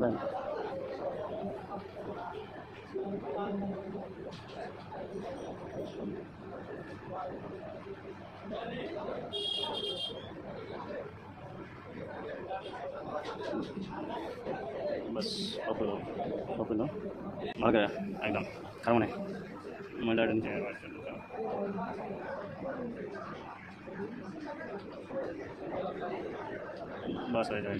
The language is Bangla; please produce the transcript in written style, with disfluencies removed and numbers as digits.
দেন বাস অফ হলো ভালো করে একদম খারাপ নেই মোবাইলটা নিচে বাস হয়ে যায়